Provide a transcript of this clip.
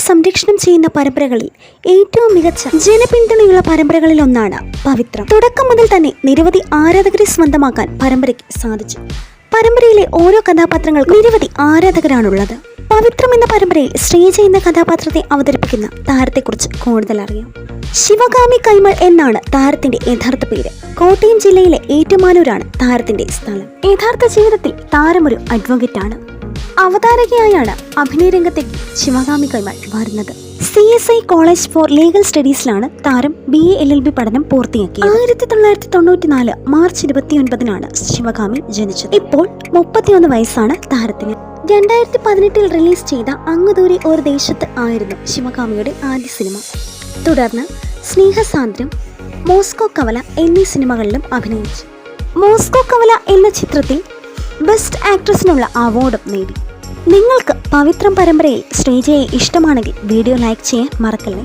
സംരക്ഷണം ചെയ്യുന്ന പരമ്പരകളിൽ ഏറ്റവും മികച്ച ജനപിന്തുണയുള്ള പരമ്പരകളിൽ ഒന്നാണ് പവിത്രം. തുടക്കം മുതൽ തന്നെ നിരവധി ആരാധകരെ സ്വന്തമാക്കാൻ പരമ്പരയ്ക്ക് സാധിച്ചു. പരമ്പരയിലെ ഓരോ കഥാപാത്രങ്ങൾക്കും നിരവധി ആരാധകരാണുള്ളത്. പവിത്രം എന്ന പരമ്പരയിൽ ശ്രീജ എന്ന കഥാപാത്രത്തെ അവതരിപ്പിക്കുന്ന താരത്തെക്കുറിച്ച് കൂടുതൽ അറിയാം. ശിവകാമി കൈമൾ എന്നാണ് താരത്തിന്റെ യഥാർത്ഥ പേര്. കോട്ടയം ജില്ലയിലെ ഏറ്റുമാനൂരാണ് താരത്തിന്റെ സ്ഥലം. യഥാർത്ഥ ജീവിതത്തിൽ താരമൊരു അഡ്വക്കേറ്റ് ആണ്. അവതാരകയായാണ് അഭിനയ രംഗത്തേക്ക് ശിവകാമി കൈമൾ വരുന്നത്. CSI കോളേജ് ഫോർ ലീഗൽ സ്റ്റഡീസിലാണ് താരം BA LLB പഠനം പൂർത്തിയാക്കിയത്. 1994 മാർച്ച് 29-നാണ് ശിവകാമി ജനിച്ചത്. ഇപ്പോൾ 31 വയസ്സാണ് താരത്തിന്. 2018-ൽ റിലീസ് ചെയ്ത അങ്ങ് ദൂരെ ഒരു ദേശത്ത് ആയിരുന്നു ശിവകാമിയുടെ ആദ്യ സിനിമ. തുടർന്ന് സ്നേഹസാന്ദ്രം, മോസ്കോ കവല എന്നീ സിനിമകളിലും അഭിനയിച്ചു. മോസ്കോ കവല എന്ന ചിത്രത്തിൽ ബെസ്റ്റ് ആക്ട്രസിനുള്ള അവാർഡും നേടി. നിങ്ങൾക്ക് പവിത്രം പരമ്പരയിൽ ശ്രീജയെ ഇഷ്ടമാണെങ്കിൽ വീഡിയോ ലൈക്ക് ചെയ്യാൻ മറക്കല്ലേ.